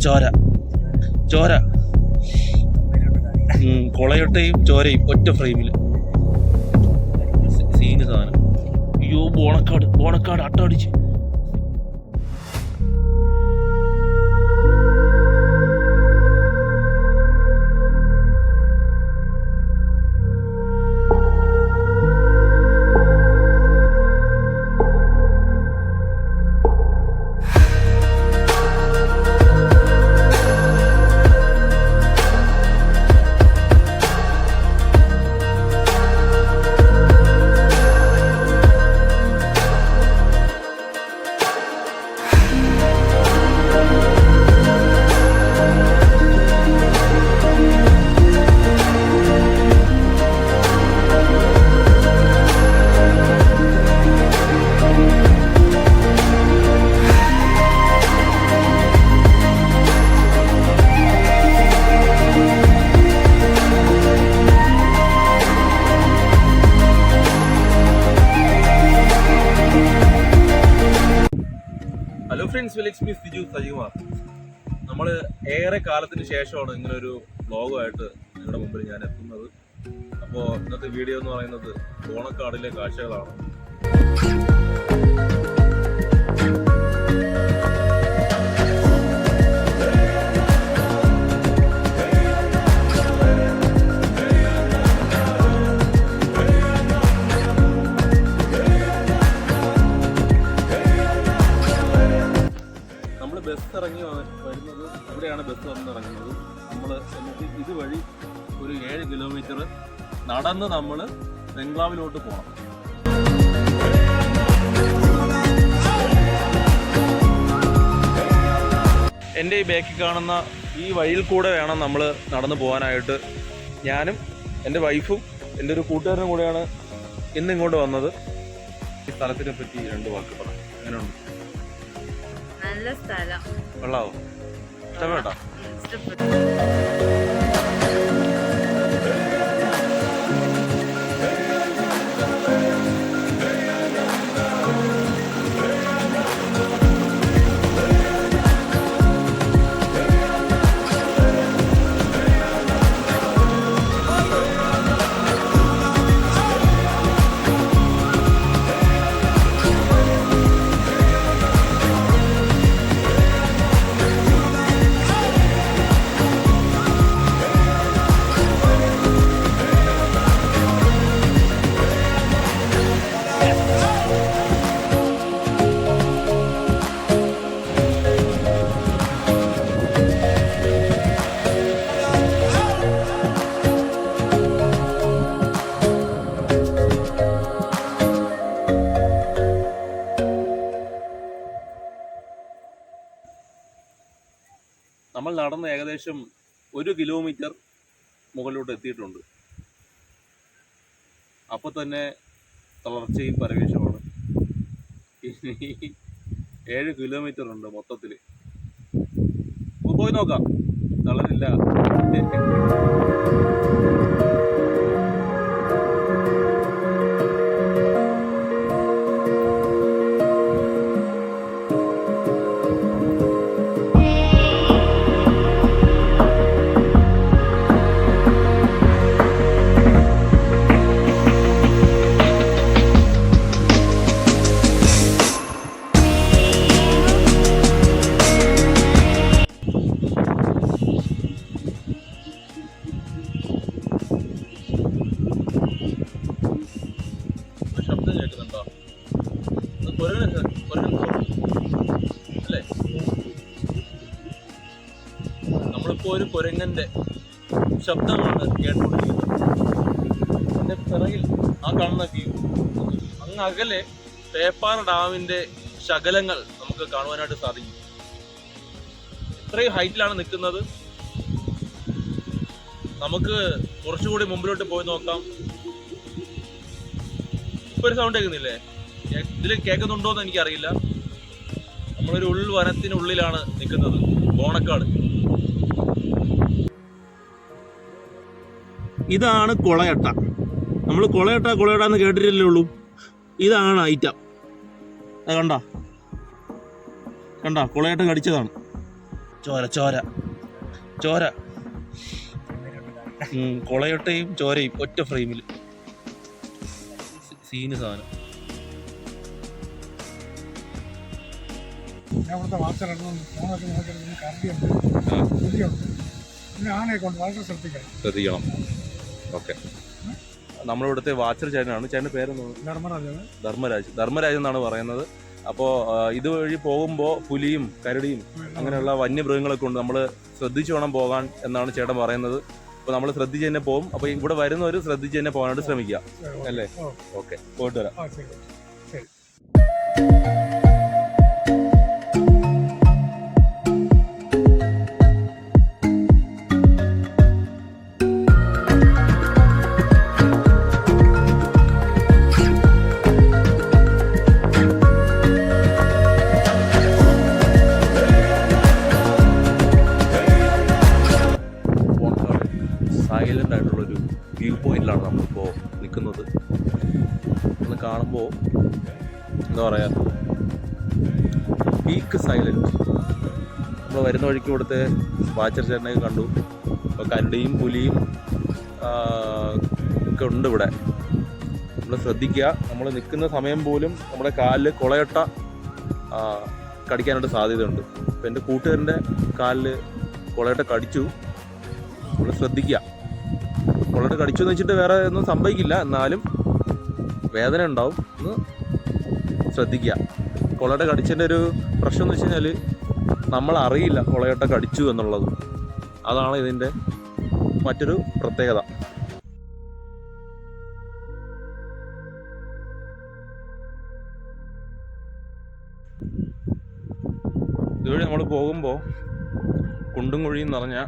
ചോര ചോര കൊളയൊട്ടയും ചോരയും ഒറ്റ ഫ്രെയിമിൽ സീന് സാധനം. അയ്യോ ബോണക്കാട് അട്ടടിച്ച്. ഹലോ ഫ്രണ്ട്സ്, വിലക്സ് മീ സിജു സജികുമാർ. നമ്മൾ ഏറെ കാലത്തിന് ശേഷമാണ് ഇങ്ങനൊരു വ്ളോഗുമായിട്ട് നിങ്ങളുടെ മുമ്പിൽ ഞാൻ എത്തുന്നത്. അപ്പോൾ ഇന്നത്തെ വീഡിയോ എന്ന് പറയുന്നത് ബോണക്കാടിലെ കാഴ്ചകളാണ്. ബസ് ഇറങ്ങി വരുന്നത് ഇവിടെയാണ് ബസ് വന്നിറങ്ങുന്നത്. നമ്മൾ എന്നിട്ട് ഇതുവഴി ഒരു 7 കിലോമീറ്റർ നടന്ന് നമ്മൾ ബംഗ്ലാവിലോട്ട് പോകണം. എൻ്റെ ഈ ബാക്കിൽ കാണുന്ന ഈ വഴിയിൽ കൂടെ വേണം നമ്മൾ നടന്നു പോകാനായിട്ട്. ഞാനും എൻ്റെ വൈഫും എൻ്റെ ഒരു കൂട്ടുകാരനും കൂടെയാണ് ഇന്നിങ്ങോട്ട് വന്നത്. ഈ സ്ഥലത്തിനെ പറ്റി 2 വാക്ക് പറയാം. എങ്ങനെയുണ്ട്? നല്ല സ്ഥലം. കൊള്ളാവോ? ഇഷ്ടപ്പെട്ടോ? ഇഷ്ടപ്പെട്ടു. നമ്മൾ നടന്ന് ഏകദേശം 1 കിലോമീറ്റർ മുകളിലോട്ട് എത്തിയിട്ടുണ്ട്. അപ്പോൾ തന്നെ തളർച്ചയും പരവേശമാണ്. ഇനി 7 കിലോമീറ്റർ ഉണ്ട് മൊത്തത്തിൽ. പോയി നോക്കാം, തളരില്ല. അല്ലേ? നമ്മളിപ്പോൾ ഒരു കുരങ്ങന്റെ ശബ്ദമാണ് കേട്ടുകൊണ്ടിരിക്കുന്നത്. എൻ്റെ പിറകിൽ ആ കാണുന്ന വ്യൂ, അങ്ങ് അകലെ പേപ്പാറ ഡാമിന്റെ ശകലങ്ങൾ നമുക്ക് കാണുവാനായിട്ട് സാധിക്കും. ഇത്രയും ഹൈറ്റിലാണ് നിൽക്കുന്നത്. നമുക്ക് കുറച്ചുകൂടി മുമ്പിലോട്ട് പോയി നോക്കാം. ഇപ്പൊ ഒരു സൗണ്ട് കേൾക്കുന്നില്ലേ? ഇതിൽ കേൾക്കുന്നുണ്ടോ എന്ന് എനിക്കറിയില്ല. നമ്മളൊരു ഉൾവനത്തിനുള്ളിലാണ് നിൽക്കുന്നത്, ബോണക്കാട്. ഇതാണ് കൊളയട്ട. നമ്മൾ കൊളയട്ട എന്ന് കേട്ടിട്ടില്ലേ ഉള്ളൂ. ഇതാണ് ഐറ്റം. കണ്ട കൊളയട്ട കടിച്ചതാണ്. ചോര ചോര ചോര കൊളയൊട്ടയും ചോരയും ഒറ്റ ഫ്രെയിമിൽ സീന് സാധനം. ഞാൻ ഇവിടുത്തെ വാച്ചറിടണം ഫോണൊക്കെ നോക്കിയിരുന്നു കറണ്ടിയുണ്ട് പുലിയുണ്ട് പിന്നെ ആനയെ കൊണ്ട് വളരെ ശ്രദ്ധിക്കണം. ഓക്കെ. നമ്മളിവിടുത്തെ വാച്ചർ ചേട്ടനാണ്. ചേട്ടൻ്റെ പേരെന്താണ്? ധർമ്മരാജ് എന്നാണ് പറയുന്നത്. അപ്പോൾ ഇതുവഴി പോകുമ്പോൾ പുലിയും കരടിയും അങ്ങനെയുള്ള വന്യമൃഗങ്ങളൊക്കെ ഉണ്ട്. നമ്മൾ ശ്രദ്ധിച്ചു വേണം പോകാൻ എന്നാണ് ചേട്ടൻ പറയുന്നത്. അപ്പോൾ നമ്മൾ ശ്രദ്ധിച്ച് തന്നെ പോകും. അപ്പോൾ ഇവിടെ വരുന്നവർ ശ്രദ്ധിച്ച് തന്നെ പോകാനായിട്ട് ശ്രമിക്കുക അല്ലേ? ഓക്കെ, പോയിട്ട് വരാം. ശരി. സൈലൻ്റ് ആയിട്ടുള്ളൊരു വ്യൂ പോയിന്റിലാണ് നമ്മളിപ്പോൾ നിൽക്കുന്നത്. ഒന്ന് കാണുമ്പോൾ എന്താ പറയുക, പീക്ക് സൈലൻറ്റ്. നമ്മൾ വരുന്ന വഴിക്ക് ഇവിടുത്തെ വാച്ചർ ചേട്ടനെയൊക്കെ കണ്ടു. അപ്പോൾ കരടിയും പുലിയും ഒക്കെ ഉണ്ട് ഇവിടെ. നമ്മൾ ശ്രദ്ധിക്കുക. നമ്മൾ നിൽക്കുന്ന സമയം പോലും നമ്മുടെ കാലിൽ കൊളയട്ട കടിക്കാനായിട്ട് സാധ്യതയുണ്ട്. അപ്പോൾ എൻ്റെ കൂട്ടുകാരൻ്റെ കാലിൽ കൊളയട്ട കടിച്ചു. നമ്മൾ ശ്രദ്ധിക്കുക. കൊളയട്ട കടിച്ചു എന്ന് വെച്ചിട്ട് വേറെ ഒന്നും സംഭവിക്കില്ല, എന്നാലും വേദന ഉണ്ടാവും. ഒന്ന് ശ്രദ്ധിക്കുക. കൊളയട്ട കടിച്ചതിൻ്റെ ഒരു പ്രശ്നം എന്ന് വെച്ച് കഴിഞ്ഞാൽ നമ്മൾ അറിയില്ല കൊളയട്ട കടിച്ചു എന്നുള്ളത്. അതാണ് ഇതിൻ്റെ മറ്റൊരു പ്രത്യേകത. ഇതുവഴി നമ്മൾ പോകുമ്പോൾ കുണ്ടും കുഴിയും നിറഞ്ഞ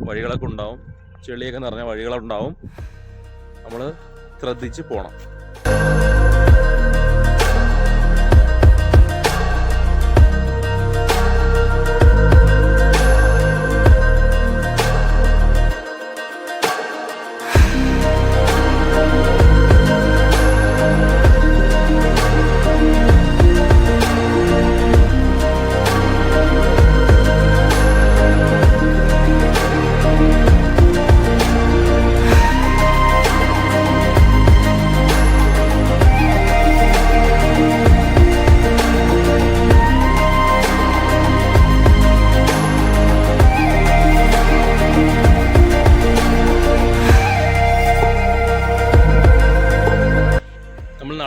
വഴികളൊക്കെ ഉണ്ടാവും, ചെളിയൊക്കെ നിറഞ്ഞ വഴികളുണ്ടാവും. നമ്മൾ ശ്രദ്ധിച്ച് പോകണം.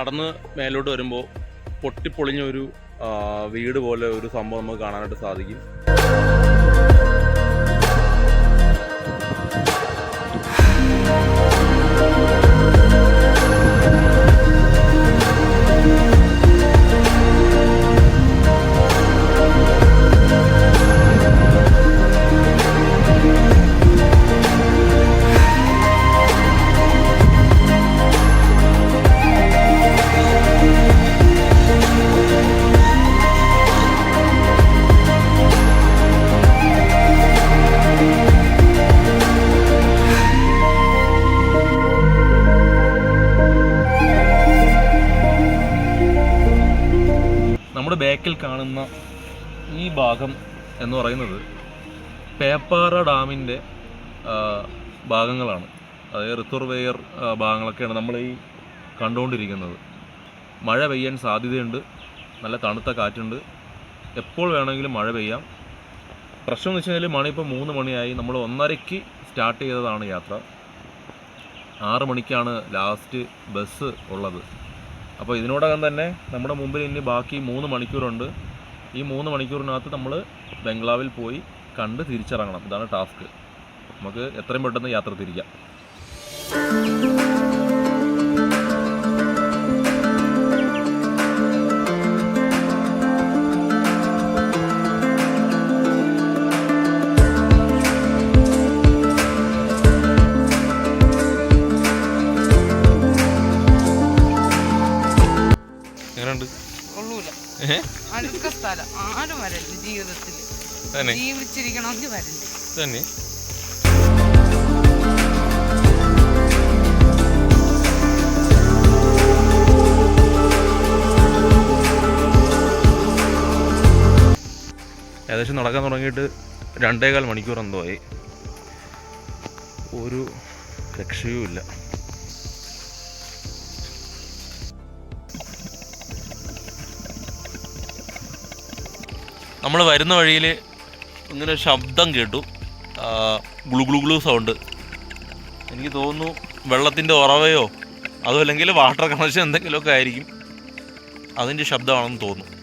നടന്ന് മേലോട്ട് വരുമ്പോൾ പൊട്ടിപ്പൊളിഞ്ഞ ഒരു വീട് പോലെ ഒരു സംഭവം നമുക്ക് കാണാനായിട്ട് സാധിക്കും. നമ്മുടെ ബാക്കിൽ കാണുന്ന ഈ ഭാഗം എന്ന് പറയുന്നത് പേപ്പാറ ഡാമിൻ്റെ ഭാഗങ്ങളാണ്. അതായത് റിസർവെയർ ഭാഗങ്ങളൊക്കെയാണ് നമ്മൾ ഈ കണ്ടുകൊണ്ടിരിക്കുന്നത്. മഴ പെയ്യാൻ സാധ്യതയുണ്ട്. നല്ല തണുത്ത കാറ്റുണ്ട്. എപ്പോൾ വേണമെങ്കിലും മഴ പെയ്യാം. പ്രശ്നം എന്ന് വെച്ച് കഴിഞ്ഞാൽ മണി ഇപ്പോൾ 3 മണിയായി. നമ്മൾ 1:30-ക്ക് സ്റ്റാർട്ട് ചെയ്തതാണ് യാത്ര. 6 മണിക്കാണ് ലാസ്റ്റ് ബസ് ഉള്ളത്. അപ്പോൾ ഇതിനോടകം തന്നെ നമ്മുടെ മുമ്പിൽ ഇനി ബാക്കി 3 മണിക്കൂറുണ്ട്. ഈ 3 മണിക്കൂറിനകത്ത് നമ്മൾ ബംഗ്ലാവിൽ പോയി കണ്ട് തിരിച്ചിറങ്ങണം. ഇതാണ് ടാസ്ക്. നമുക്ക് എത്രയും പെട്ടെന്ന് യാത്ര തിരിക്കാം. അടുത്ത സ്ഥലം ആരും വരണ്ട് ജീവിതത്തിൽ ജീവിച്ചിരിക്കണമെങ്കിൽ വരണ്ട് തന്നെ. ഏകദേശം നടക്കാൻ തുടങ്ങിയിട്ട് 2.25 മണിക്കൂർ എന്തോ ആയി. ഒരു രക്ഷയുമില്ല. നമ്മൾ വരുന്ന വഴിയിൽ ഇങ്ങനെ ശബ്ദം കേട്ടു, ഗ്ലു ഗ്ലു ഗ്ലൂ സൗണ്ട്. എനിക്ക് തോന്നുന്നു വെള്ളത്തിൻ്റെ ഉറവയോ അതോ അല്ലെങ്കിൽ വാട്ടർ കണക്ഷൻ എന്തെങ്കിലുമൊക്കെ ആയിരിക്കും, അതിൻ്റെ ശബ്ദമാണെന്ന് തോന്നുന്നു.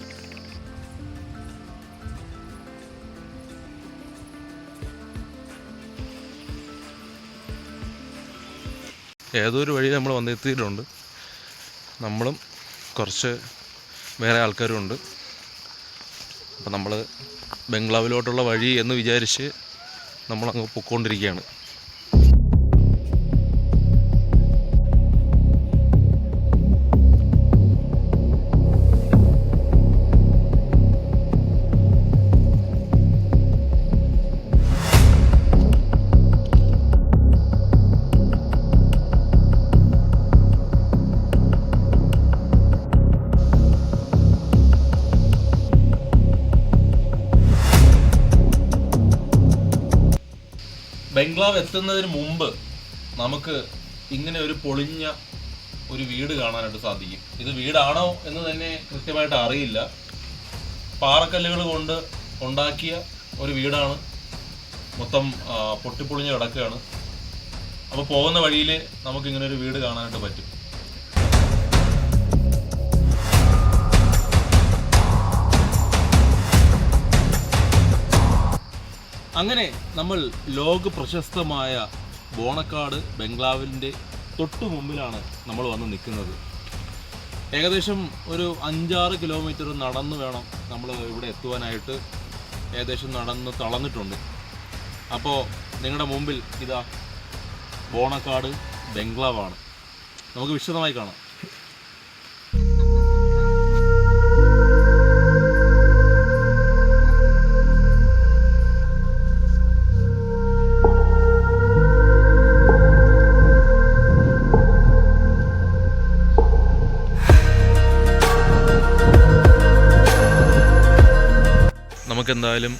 ഏതോ ഒരു വഴി നമ്മൾ വന്നെത്തിയിട്ടുണ്ട്. നമ്മളും കുറച്ച് വേറെ ആൾക്കാരും ഉണ്ട്. അപ്പം നമ്മൾ ബംഗ്ലാവിലോട്ടുള്ള വഴി എന്ന് വിചാരിച്ച് നമ്മളങ്ങ് പൊയ്ക്കൊണ്ടിരിക്കുകയാണ്. ബംഗ്ലാവ് എത്തുന്നതിന് മുമ്പ് നമുക്ക് ഇങ്ങനെ ഒരു പൊളിഞ്ഞ ഒരു വീട് കാണാനായിട്ട് സാധിക്കും. ഇത് വീടാണോ എന്ന് തന്നെ കൃത്യമായിട്ട് അറിയില്ല. പാറക്കല്ലുകൾ കൊണ്ട് ഉണ്ടാക്കിയ ഒരു വീടാണ്. മൊത്തം പൊട്ടിപ്പൊളിഞ്ഞ് കിടക്കുകയാണ്. അപ്പോൾ പോകുന്ന വഴിയിൽ നമുക്കിങ്ങനെ ഒരു വീട് കാണാനായിട്ട് പറ്റും. അങ്ങനെ നമ്മൾ ലോക പ്രശസ്തമായ ബോണക്കാട് ബംഗ്ലാവിൻ്റെ തൊട്ടു മുമ്പിലാണ് നമ്മൾ വന്ന് നിൽക്കുന്നത്. ഏകദേശം ഒരു 5-6 കിലോമീറ്റർ നടന്ന് വേണം നമ്മൾ ഇവിടെ എത്തുവാനായിട്ട്. ഏകദേശം നടന്ന് തളർന്നിട്ടുണ്ട്. അപ്പോൾ നിങ്ങളുടെ മുമ്പിൽ ഇതാ ബോണക്കാട് ബംഗ്ലാവാണ്. നമുക്ക് വിശദമായി കാണാം. നമുക്കെന്തായാലും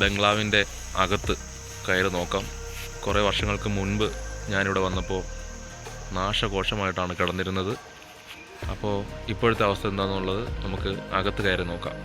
ബംഗ്ലാവിൻ്റെ അകത്ത് കയറി നോക്കാം. കുറേ വർഷങ്ങൾക്ക് മുൻപ് ഞാനിവിടെ വന്നപ്പോൾ നാശകോശമായിട്ടാണ് കിടന്നിരുന്നത്. അപ്പോൾ ഇപ്പോഴത്തെ അവസ്ഥ എന്താണെന്നുള്ളത് നമുക്ക് അകത്ത് കയറി നോക്കാം.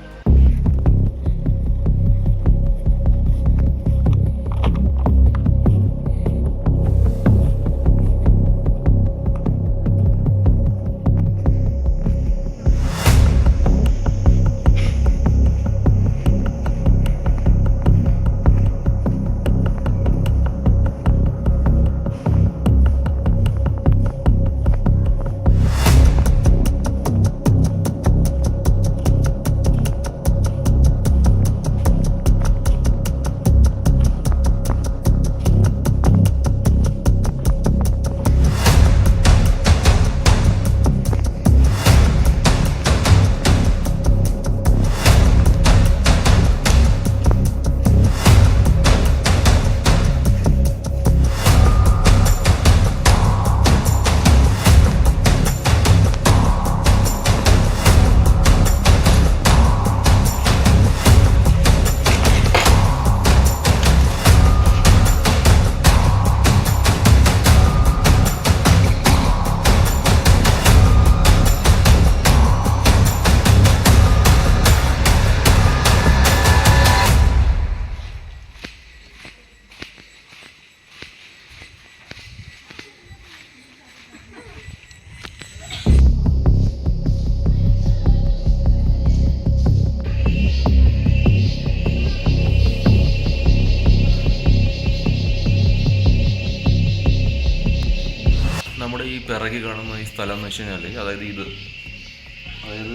നമ്മുടെ ഈ പിറകി കാണുന്ന ഈ സ്ഥലം എന്ന് വെച്ച് കഴിഞ്ഞാൽ അതായത്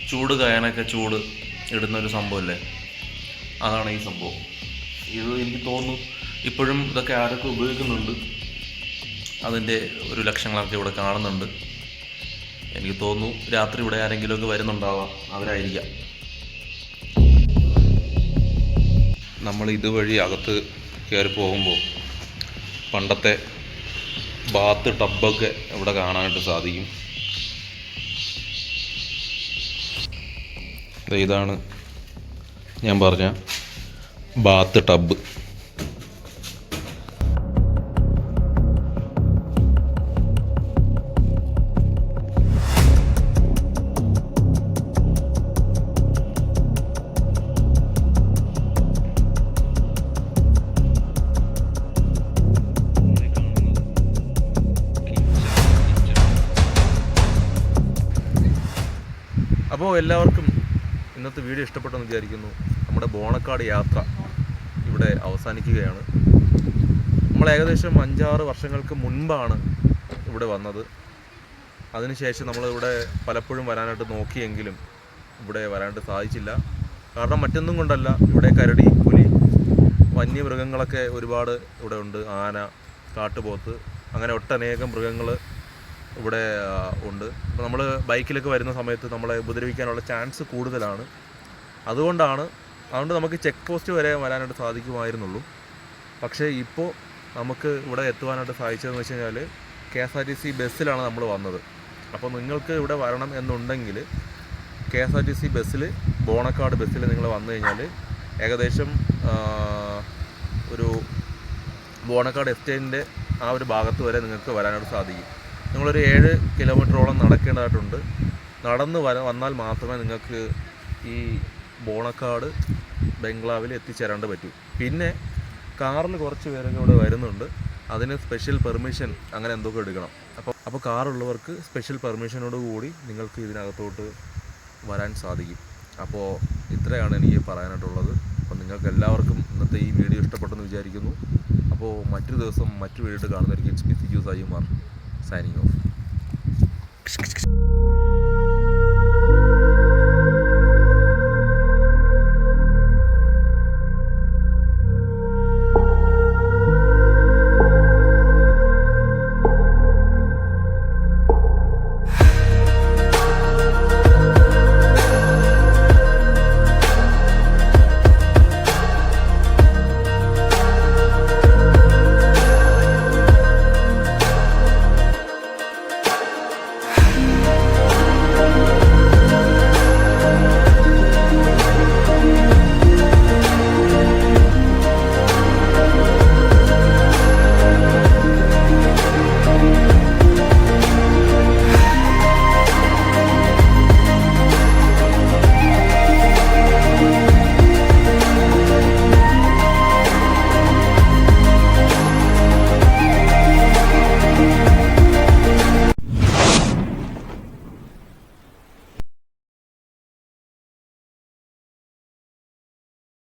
ചൂട് കായാനൊക്കെ ചൂട് ഇടുന്നൊരു സംഭവമല്ലേ, അതാണ് ഈ സംഭവം. ഇത് എനിക്ക് തോന്നുന്നു ഇപ്പോഴും ഇതൊക്കെ ആരൊക്കെ ഉപയോഗിക്കുന്നുണ്ട്. അതിൻ്റെ ഒരു ലക്ഷങ്ങളൊക്കെ ഇവിടെ കാണുന്നുണ്ട്. എനിക്ക് തോന്നുന്നു രാത്രി ഇവിടെ ആരെങ്കിലുമൊക്കെ വരുന്നുണ്ടാവാം, അവരായിരിക്കാം. നമ്മൾ ഇതുവഴി അകത്ത് കയറി പോകുമ്പോൾ പണ്ടത്തെ ബാത്ത് ടബൊക്കെ ഇവിടെ കാണാനായിട്ട് സാധിക്കും. ഇതാണ് ഞാൻ പറഞ്ഞ ബാത്ത് ടബ്. അപ്പോൾ എല്ലാവർക്കും ഇന്നത്തെ വീഡിയോ ഇഷ്ടപ്പെട്ടെന്ന് വിചാരിക്കുന്നു. നമ്മുടെ ബോണക്കാട് യാത്ര ഇവിടെ അവസാനിക്കുകയാണ്. നമ്മൾ ഏകദേശം 5-6 വർഷങ്ങൾക്ക് മുൻപാണ് ഇവിടെ വന്നത്. അതിനുശേഷം നമ്മളിവിടെ പലപ്പോഴും വരാനായിട്ട് നോക്കിയെങ്കിലും ഇവിടെ വരാനായിട്ട് സാധിച്ചില്ല. കാരണം മറ്റൊന്നും കൊണ്ടല്ല, ഇവിടെ കരടി, പുലി, വന്യമൃഗങ്ങളൊക്കെ ഒരുപാട് ഇവിടെ ഉണ്ട്. ആന, കാട്ടുപോത്ത്, അങ്ങനെ ഒട്ടനേകം മൃഗങ്ങൾ ഇവിടെ ഉണ്ട്. അപ്പോൾ നമ്മൾ ബൈക്കിലൊക്കെ വരുന്ന സമയത്ത് നമ്മളെ ഉപദ്രവിക്കാനുള്ള ചാൻസ് കൂടുതലാണ്. അതുകൊണ്ട് നമുക്ക് ചെക്ക് പോസ്റ്റ് വരെ വരാനായിട്ട് സാധിക്കുമായിരുന്നുള്ളൂ. പക്ഷേ ഇപ്പോൾ നമുക്ക് ഇവിടെ എത്തുവാനായിട്ട് സാധിച്ചതെന്ന് വെച്ച് കഴിഞ്ഞാൽ KSRTC ബസ്സിലാണ് നമ്മൾ വന്നത്. അപ്പോൾ നിങ്ങൾക്ക് ഇവിടെ വരണം എന്നുണ്ടെങ്കിൽ KSRTC ബസ്സിൽ, ബോണക്കാട് ബസ്സിൽ നിങ്ങൾ വന്നു കഴിഞ്ഞാൽ ഏകദേശം ഒരു ബോണക്കാട് എസ്റ്റേറ്റിൻ്റെ ആ ഒരു ഭാഗത്ത് വരെ നിങ്ങൾക്ക് വരാനായിട്ട് സാധിക്കും. നിങ്ങളൊരു 7 കിലോമീറ്ററോളം നടക്കേണ്ടതായിട്ടുണ്ട്. നടന്ന് വന്നാൽ മാത്രമേ നിങ്ങൾക്ക് ഈ ബോണക്കാട് ബംഗ്ലാവിൽ എത്തിച്ചേരാണ്ട് പറ്റൂ. പിന്നെ കാറിൽ കുറച്ച് പേരൊക്കെ ഇവിടെ വരുന്നുണ്ട്. അതിന് സ്പെഷ്യൽ പെർമിഷൻ അങ്ങനെ എന്തൊക്കെ എടുക്കണം. അപ്പോൾ കാറുള്ളവർക്ക് സ്പെഷ്യൽ പെർമിഷനോട് കൂടി നിങ്ങൾക്ക് ഇതിനകത്തോട്ട് വരാൻ സാധിക്കും. അപ്പോൾ ഇത്രയാണ് എനിക്ക് പറയാനായിട്ടുള്ളത്. അപ്പോൾ നിങ്ങൾക്ക് എല്ലാവർക്കും ഇന്നത്തെ ഈ വീഡിയോ ഇഷ്ടപ്പെട്ടെന്ന് വിചാരിക്കുന്നു. അപ്പോൾ മറ്റൊരു ദിവസം മറ്റൊരു വീഡിയോ കാണുന്നതായിരിക്കും. ഇറ്റ്സ് മീ സിജു സായിമാർ signing off.